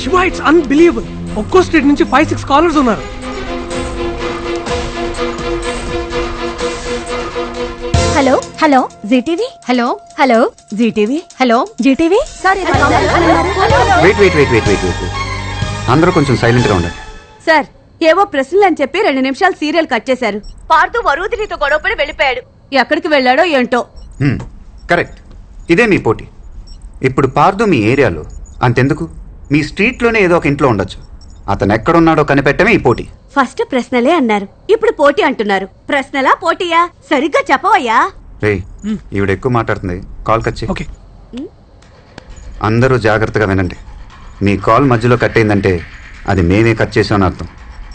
Shiva, it's unbelievable. ఒక్కో street నుంచి 5-6 callers ఉన్నారు. Hello hello GTV, hello hello GTV, hello GTV. Sir wait wait wait wait wait wait అందరూ కొంచెం silent గా ఉండండి. సార్, ఏవో ప్రశ్నలు అని చెప్పి 2 నిమిషాలు సీరియల్ కట్ చేశారు. పార్తూ వరుదినితో గొడవపడి వెళ్ళిపోయాడు. ఎక్కడికి వెళ్ళాడో ఏంటో. కరెక్ట్, ఇదే మీ పోటీ. ఇప్పుడు పార్దు మీ ఏరియాలో, అంతెందుకు మీ స్ట్రీట్లోనే ఏదో ఒక ఇంట్లో ఉండొచ్చు. అతను ఎక్కడున్నాడో కనిపెట్టమే ఈ పోటీ. ఫస్ట్ ప్రశ్నలే అన్నారు, ఇప్పుడు పోటీ అంటున్నారు. ప్రశ్నలా పోటీయా? సరిగ్గా చెప్పవయ్యా. రే, ఈవిడ ఎక్కువ మాట్లాడుతుంది, కాల్ కట్ చేయి. ఓకే. అందరూ జాగ్రత్తగా వినండి. మీ కాల్ మధ్యలో కట్ అయిందంటే అది మేమే కట్ చేసామని అర్థం.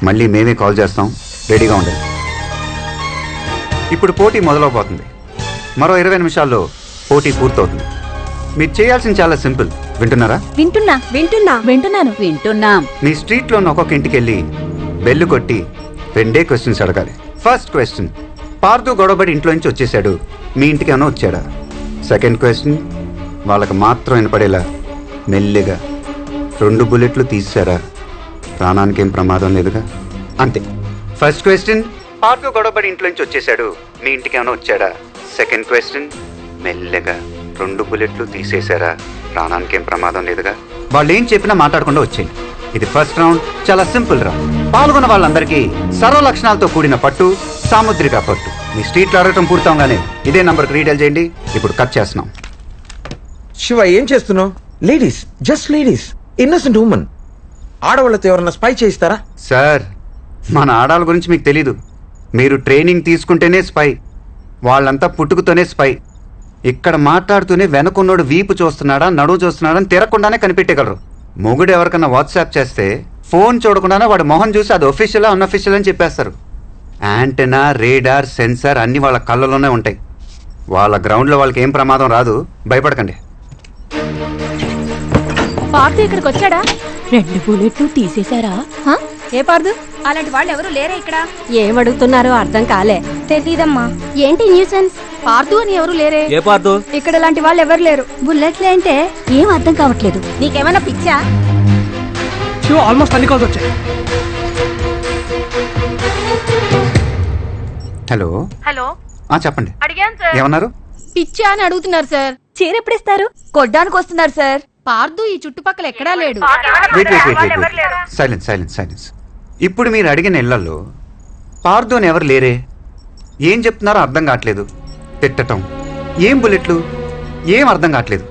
మళ్ళీ మేమే కాల్ చేస్తాం, రెడీగా ఉండండి. ఇప్పుడు పోటీ మొదలవబోతుంది. మరో 20 నిమిషాల్లో పోటీ పూర్తవుతుంది. మీరు చేయాల్సింది చాలా సింపుల్. వింటున్నారా? వింటున్నా వింటున్నా వింటున్నాను వింటున్నాం. మీ స్ట్రీట్లో ఒక్కొక్క ఇంటికి వెళ్ళి బెల్లు కొట్టి 2 క్వశ్చన్స్ అడగాలి. ఫస్ట్ క్వశ్చన్, పార్దు గొడవబడి ఇంట్లో నుంచి వచ్చేసాడు, మీ ఇంటికి ఏమైనా వచ్చాడా? సెకండ్ క్వశ్చన్, వాళ్ళకి మాత్రం వినపడేలా మెల్లిగా 2 బుల్లెట్లు తీసారా? ప్రాణానికి ఏం ప్రమాదం లేదుగా? అంతే. ఫస్ట్ క్వశ్చన్, పార్దు గొడవబడి ఇంట్లో నుంచి వచ్చేసాడు, మీ ఇంటికి ఏమైనా వచ్చాడా? సెకండ్ క్వశ్చన్, మెల్లగా 2 బుల్లెట్లు తీసేశారా? ప్రాణానికి ఏం ప్రమాదం లేదుగా? వాళ్ళు ఏం చెప్పినా మాట్లాడకుండా వచ్చేయండి. ఇది ఫస్ట్ రౌండ్, చాలా సింపుల్ రౌండ్. పాల్గొన్న వాళ్ళందరికీ సర్వ లక్షణాలతో కూడిన పట్టు, సాముద్రిక పట్టు. మీ స్ట్రీట్లో అడగటం పూర్తవగానే ఇదే నంబర్కి రీడైల్ చేయండి. ఇప్పుడు కట్ చేస్తున్నాం. శివ, ఏం చేస్తున్నావు? Ladies, just ladies, innocent women. ఆడవాళ్ళతో ఎవరన్నా స్పై చేయిస్తారా? సార్, మన ఆడాళ్ళ గురించి మీకు తెలీదు. మీరు ట్రైనింగ్ తీసుకుంటేనే స్పై. వాళ్ళంతా పుట్టుకతోనే స్పై. ఇక్కడ మాట్లాడుతూనే వెనకున్నోడు వీపు చూస్తున్నాడా నడువు చూస్తున్నాడా అని తిరగకుండానే కనిపెట్టగలరు. మొగుడు ఎవరికన్నా వాట్సాప్ చేస్తే ఫోన్ చూడకుండానే వాడు మొహం చూసి అది ఒఫిషియలా అన్అఫిషియల్ అని చెప్పేస్తారు. యాంటెనా, రేడార్, సెన్సార్ అన్ని వాళ్ళ కళ్ళలోనే ఉంటాయి. వాళ్ళ గ్రౌండ్లో వాళ్ళకి ఏం ప్రమాదం రాదు, భయపడకండి. పార్దు ఇక్కడికి వచ్చాడా? 2 బుల్లెట్లు తీసేశారా? ఏ పార్దు? అలాంటి వాళ్ళు ఎవరు లేరా ఇక్కడ? ఏమడుగుతున్నారో అర్థం కాలే. తెలీదమ్మా. ఏంటి న్యూసెన్స్? పార్దు అని ఎవరు లేరే? ఏ పార్దు? ఇక్కడ లాంటి వాళ్ళు ఎవరు లేరు. బుల్లెట్లే అంటే ఏం అర్థం కావట్లేదు. నీకేమైనా పిచ్చా? శివ, ఆల్మోస్ట్ అన్ని కాల్స్ వచ్చాయి. హలో హలో, చెప్పండి. అడిగాను సార్. ఏమన్నారు? పిచ్చా అని అడుగుతున్నారు సార్. చీర ఎప్పుడిస్తారు? కొడ్డానికి వస్తున్నారు సార్. పార్దు ఈ చుట్టుపక్కల ఎక్కడా లేడు. సైలెన్స్. ఇప్పుడు మీరు అడిగిన ఇళ్లలో పార్దు అని ఎవరు లేరే? ఏం చెప్తున్నారో అర్థం కావట్లేదు. తిట్టటం, ఏం బుల్లెట్లు, ఏం అర్థం కావట్లేదు.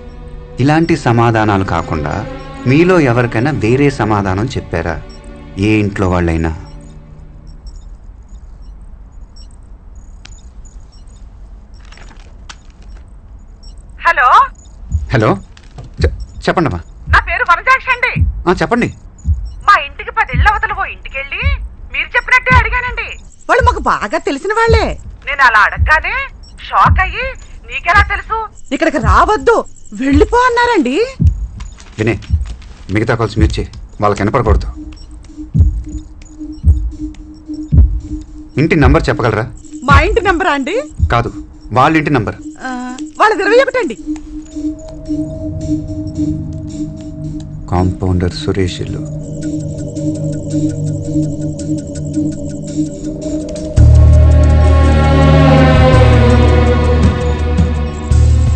ఇలాంటి సమాధానాలు కాకుండా మీలో ఎవరికైనా వేరే సమాధానం చెప్పారా? ఏ ఇంట్లో వాళ్ళైనా? హలో, చెప్పండి అమ్మా. నా పేరు వనజాక్షి అండి. చెప్పండి. మా ఇంటికి 10 ఇళ్ల అవతల ఓ ఇంటికెళ్ళి మీరు చెప్పినట్టే అడిగానండి. వాళ్ళు మాకు బాగా తెలిసిన వాళ్లే. నేను అలా అడగగానే షాక్ అయ్యి నీకెలా తెలుసు? ఇక్కడికి రావద్దు, వెళ్ళిపో అన్నారండి. వినే, మిగతా కాల్స్ మీరు చేయి, వాళ్ళకి వినపడకూడదు. ఇంటి నంబర్ చెప్పగలరా? మా ఇంటి నెంబరా అండి? కాదు, వాళ్ళ ఇంటి నంబర్. వాళ్ళది 21 అండి. కాంపౌండర్ సురేష్ ఇల్లు.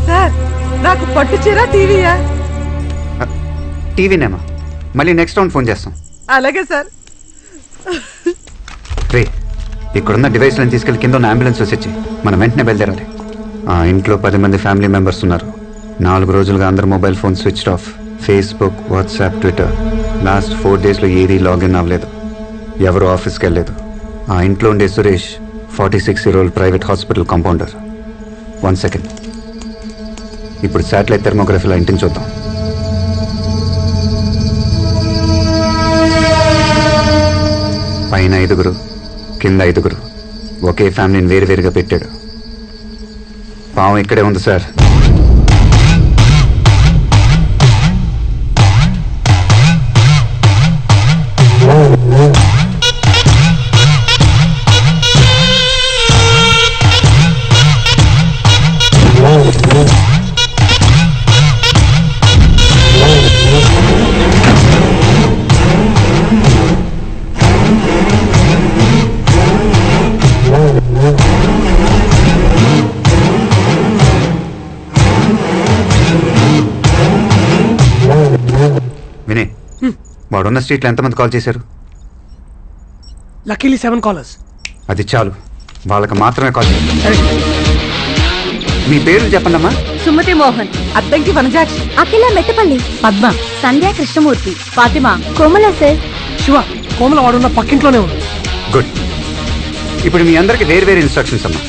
సార్, నాకు పట్టు చీర టీవీయా? టీవీనేమా? మళ్ళీ నెక్స్ట్ రౌండ్ ఫోన్ చేస్తాం. అలాగే సార్. రే, ఇక్కడున్న డివైస్లను తీసుకెళ్లి కింద ఉన్న అంబులెన్స్ వచ్చి మనం వెంటనే బయలుదేరాలి. ఆ ఇంట్లో 10 మంది ఫ్యామిలీ మెంబర్స్ ఉన్నారు. 4 రోజులుగా అందరు mobile phone switched off. Facebook, WhatsApp, Twitter last 4 డేస్లో ఏదీ లాగిన్ అవ్వలేదు. ఎవరు ఆఫీస్కి వెళ్ళలేదు. ఆ ఇంట్లో ఉండే Suresh 46-year-old private hospital compounder. 1 second. ఇప్పుడు శాటిలైట్ థెర్మోగ్రఫీలో ఇంటిని చూద్దాం. పైన 5, కింద 5. ఒకే ఫ్యామిలీని వేరువేరుగా పెట్టాడు. పాము ఇక్కడే ఉంది సార్. వినయ్, వాడున్న స్ట్రీట్లో ఎంతమంది కాల్ చేశారు? Luckily 7 callers. అది చాలు, వాళ్ళకి మాత్రమే కాల్ చేశారు. సరే. మీ పేర్లు చెప్పండమ్మా. సుమతి మోహన్, అద్దంకి వనజాక్షి, అఖిల మెట్టపల్లి, పద్మ, సంధ్యా కృష్ణమూర్తి, ఫాతిమా, కోమల సార్. శివ, కోమల వాడున్న పక్కింట్లోనే ఉంది. గుడ్. ఇప్పుడు మీ అందరికి వేరు వేరు ఇన్స్ట్రక్షన్స్ అమ్మా.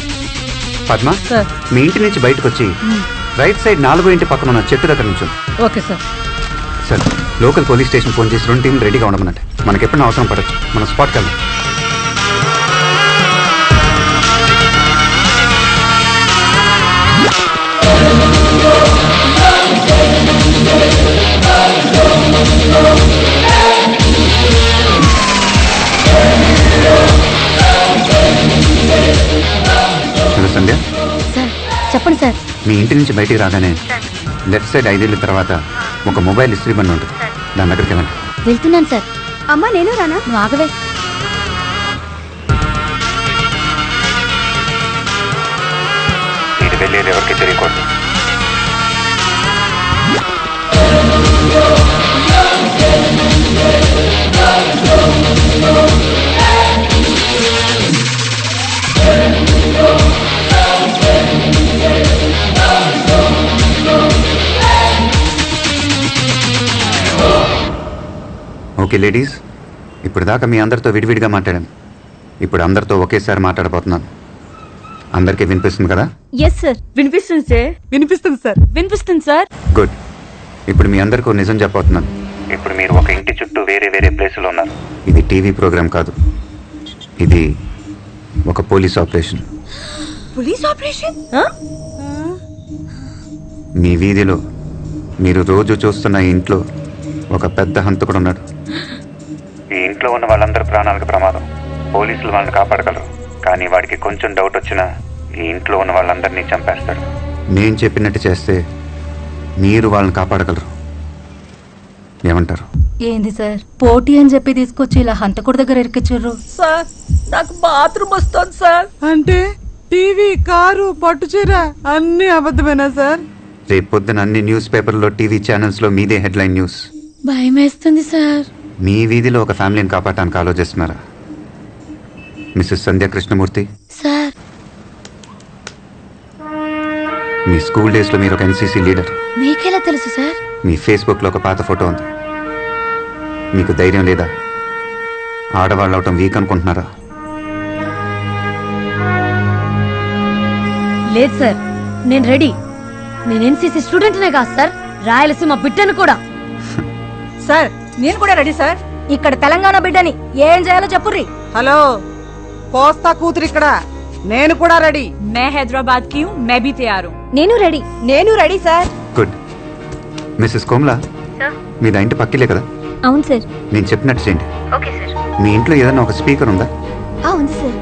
పద్మ, సార్. మీ ఇంటి నుంచి బయటకు వచ్చి రైట్ సైడ్ 4వ ఇంటి పక్కన ఉన్న చెట్టు దగ్గర నుంచి. Okay sir. Sir, local police station phone చేసి 2 టీంలు రెడీగా ఉండమన్నట్టు. మనకి ఎప్పుడైనా అవసరం పడచ్చు, మనం స్పాట్కి వెళ్దాం. హలో సంధ్య, సార్ చెప్పండి సార్. మీ ఇంటి నుంచి బయటికి రాగానే లెఫ్ట్ సైడ్ 5 ఏళ్ళ తర్వాత ఒక మొబైల్ ఇస్త్రీ బండి ఉంటుంది, దాని దగ్గరికి వెళ్ళండి. వెళ్తున్నాను సార్. అమ్మా నేను రానా? నువ్వు ఆగవే. మీరు వెళ్ళేది ఎవరికి తెలియకూడదు. ఓకే లేడీస్, ఇప్పుడు దాకా మీ అందరితో విడివిడిగా మాట్లాడాను. ఇప్పుడు అందరితో ఒకేసారి మాట్లాడబోతున్నాను. అందరికీ వినిపిస్తుంది కదా? Yes sir. వినిపిస్తుంది సార్. వినిపిస్తుంది సార్. వినిపిస్తుంది సార్. గుడ్. ఇప్పుడు మీ అందరికీ నిజం చెప్పబోతున్నాను. ఇప్పుడు మీరు ఒక ఇంటి చుట్టూ వేరే వేరే ప్లేసులో ఉన్నారు. ఇది టీవీ ప్రోగ్రామ్ కాదు, ఇది ఒక పోలీస్ ఆపరేషన్. Police operation? మీ వీధిలో మీరు రోజు చూస్తున్న ఈ ఇంట్లో ఒక పెద్ద హంతకుడు ఉన్నాడు. ఈ ఇంట్లో ఉన్న వాళ్ళందరి ప్రాణాలకు ప్రమాదం. పోలీసులు వాళ్ళని కాపాడగలరు, కానీ వాడికి కొంచెం డౌట్ వచ్చినా ఈ ఇంట్లో ఉన్న వాళ్ళందరినీ చంపేస్తాడు. నేను చెప్పినట్టు చేస్తే మీరు వాళ్ళని కాపాడగలరు. ఏమంటారు? ఏంది సార్, పోటీ అని చెప్పి తీసుకొచ్చి ఇలా హంతకుడి దగ్గర ఇరికిచ్చారు సార్ నాకు బాత్రూమ్ వస్తుంది సార్. అంటే టీవీ, కారు, పట్టుచీర అన్ని అబద్ధమేనా సార్? రేపు పొద్దున అన్ని న్యూస్ పేపర్లో, టీవీ ఛానల్స్లో మీదే హెడ్లైన్ న్యూస్. భయం వేస్తుంది సార్. మీ వీధిలో ఒక ఫ్యామిలీని కాపాడటానికి ఆలోచిస్తున్నారా? మిస్సెస్ సంధ్య కృష్ణమూర్తి సార్. మీ స్కూల్ డేస్లో మీరు ఒక ఎన్సీసీ లీడర్. మీకెలా తెలుసు సార్? మీ ఫేస్బుక్లో ఒక పాత ఫోటో ఉంది. మీకు ధైర్యం లేదా? ఆడవాళ్ళు అవటం వీక్ అనుకుంటున్నారా? లేదు సార్, నేను రెడీ. నేను ఎన్సీసీ స్టూడెంట్నే కాదు సార్, రాయలసీమ బిడ్డను కూడా. సార్ నేను కూడా రెడీ సార్. ఇక్కడ తెలంగాణ బిడ్డని, ఏం చేయాలో చెప్పుర్రి. హలో, కోస్తా కూతురు ఇక్కడ. నేను కూడా రెడీ. मैं हैदराबाद की हूँ, मैं भी तैयार हूँ. నేను రెడీ. నేను ready sir. Good. Mrs Komla, మీది ఆ ఇంటి పక్కిలే కదా? అవును సార్. నేను చెప్పినట్టు చేయండి. మీ ఇంట్లో ఏదైనా ఒక స్పీకర్ ఉందా? అవును సార్.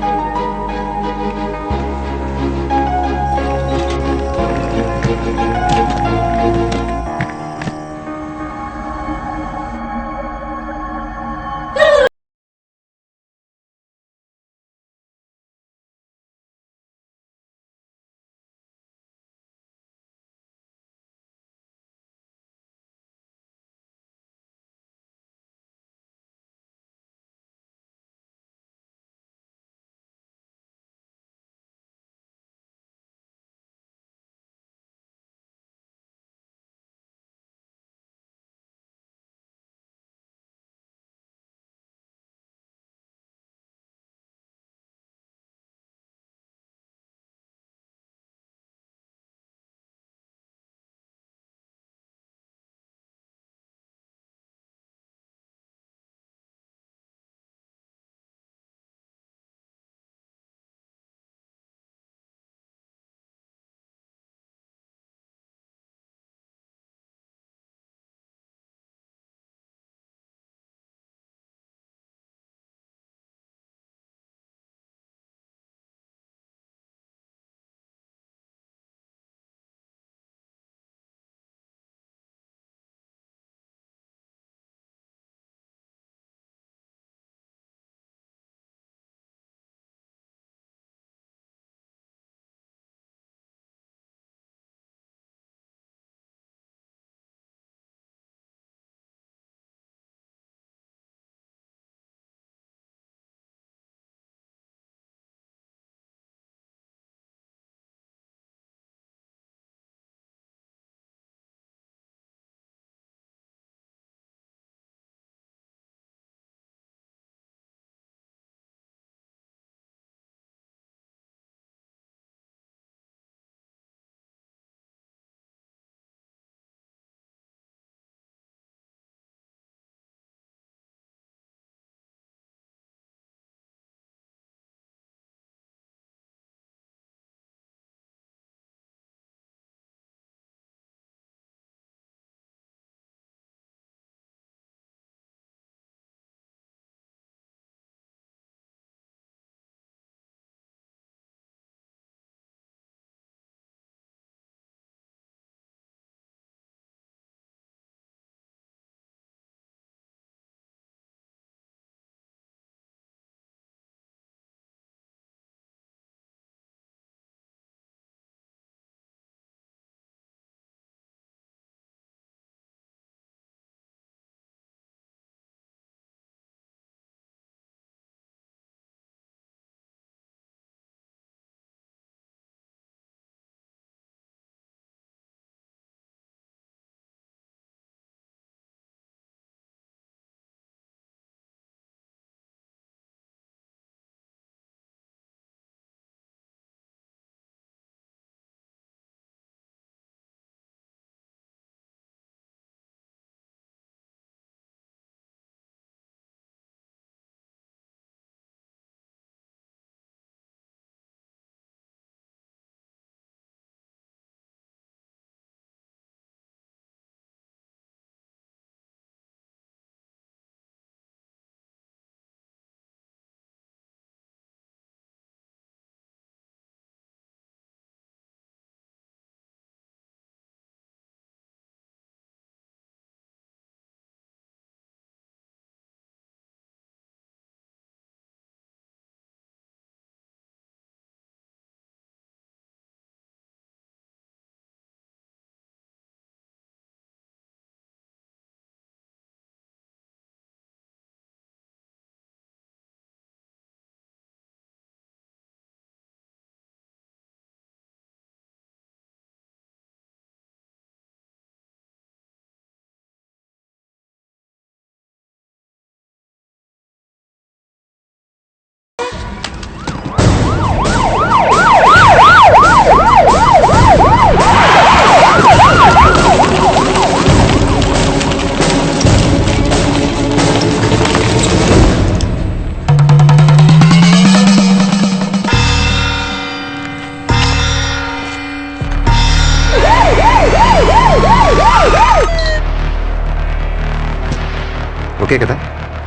ఓకే కదా?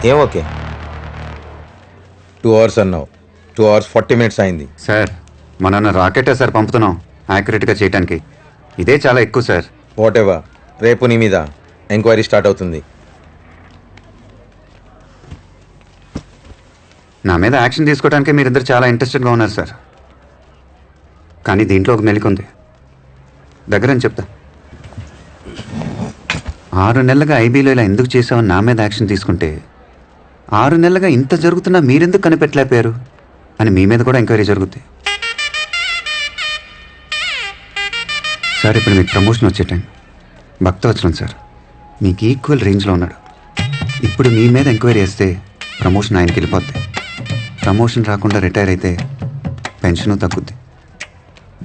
ఏం ఓకే? 2 hours అన్నావు, 2 hours 40 minutes అయింది. సార్ మన రాకెటే సార్ పంపుతున్నాం యాక్యురేట్గా చేయడానికి. ఇదే చాలా ఎక్కువ సార్. వాట్ ఎవర్, రేపు నీ మీద ఎంక్వైరీ స్టార్ట్ అవుతుంది. నా మీద యాక్షన్ తీసుకోవడానికి మీరిద్దరు చాలా ఇంట్రెస్టెడ్గా ఉన్నారు సార్. కానీ దీంట్లో ఒక మెలిక ఉంది. దగ్గరని చెప్తా. 6 నెలలుగా ఐబీలో ఇలా ఎందుకు చేసావని నా మీద యాక్షన్ తీసుకుంటే 6 నెలలుగా ఇంత జరుగుతున్నా మీరెందుకు కనిపెట్టలేకపోయారు అని మీ మీద కూడా ఎంక్వైరీ జరుగుద్ది. సార్ ఇప్పుడు మీకు ప్రమోషన్ వచ్చే టైం. భక్తవచనం సార్ మీకు ఈక్వల్ రేంజ్లో ఉన్నాడు. ఇప్పుడు మీ మీద ఎంక్వైరీ చేస్తే ప్రమోషన్ ఆయనకి వెళ్ళిపోద్ది. ప్రమోషన్ రాకుండా రిటైర్ అయితే పెన్షను తగ్గుద్ది.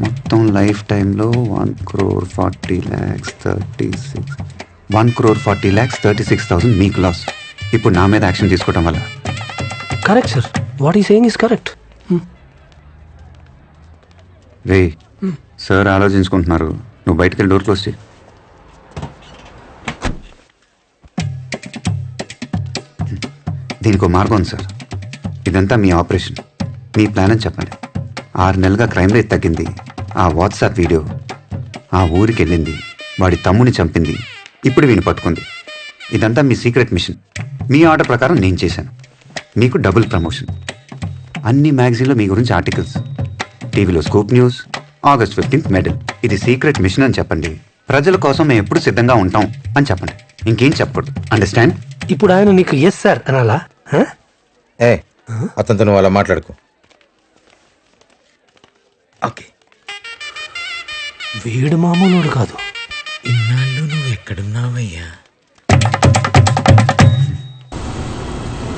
మొత్తం లైఫ్ టైంలో 1,40,36,1,40,36,000 మీకు లాస్. ఇప్పుడు నా మీద యాక్షన్ తీసుకోవడం వల్ల. Correct sir, what he saying is correct. రే సార్ ఆలోచించుకుంటున్నారు, నువ్వు బయటకు వెళ్ళి డోర్ క్లోజ్ చేయి. దీనికి ఒక మార్గం ఉంది సార్. ఇదంతా మీ ఆపరేషన్, మీ ప్లాన్ అని చెప్పండి. 6 నెలలుగా క్రైమ్ రేట్ తగ్గింది. ఆ వాట్సాప్ వీడియో ఆ ఊరికి వెళ్ళింది, వాడి తమ్ముని చంపింది, ఇప్పుడు వీని పట్టుకుంది. ఇదంతా మీ సీక్రెట్ మిషన్. మీ ఆర్డర్ ప్రకారం నేను చేశాను. మీకు డబుల్ ప్రమోషన్. అన్ని మ్యాగజైన్లో మీ గురించి ఆర్టికల్స్, టీవీలో scoop news, August 15th medal. ఇది సీక్రెట్ మిషన్ అని చెప్పండి. ప్రజల కోసం మేము ఎప్పుడు సిద్ధంగా ఉంటాం అని చెప్పండి. ఇంకేం చెప్పకూడదు. అండర్స్టాండ్? ఇప్పుడు ఆయన నీకు ఎస్ సార్ అనాలా? ఏ అతనితో నువ్వు అలా మాట్లాడుకో. ఓకే, వీడు మామూలుడు కాదు. ఇన్నాళ్ళు నువ్వు ఎక్కడున్నావయ్యా?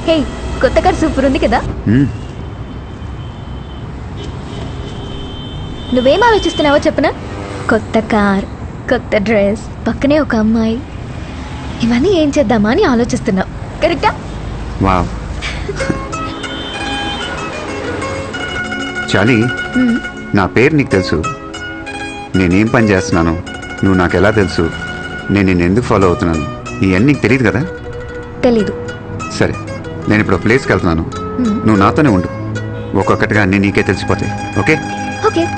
హే, కొత్త కార్ సూపర్ ఉంది కదా. నువ్వేం ఆలోచిస్తున్నావో చెప్పనా? కొత్త కార్, కొత్త డ్రెస్, పక్కనే ఒక అమ్మాయి, ఇవన్నీ ఏం చేద్దామా అని ఆలోచిస్తున్నావు. కరెక్టా? వావ్. చాలి, నా పేరు నీకు తెలుసు, నేనేం పని చేస్తున్నాను, నువ్వు నాకు ఎలా తెలుసు, నేను నిన్ను ఎందుకు ఫాలో అవుతున్నాను, ఇవన్నీ నీకు తెలియదు కదా? తెలీదు. సరే, నేను ఇప్పుడు ప్లేస్కి వెళ్తున్నాను, నువ్వు నాతోనే ఉండు. ఒక్కొక్కటిగా అన్నీ నీకే తెలిసిపోతాయి. ఓకే? ఓకే.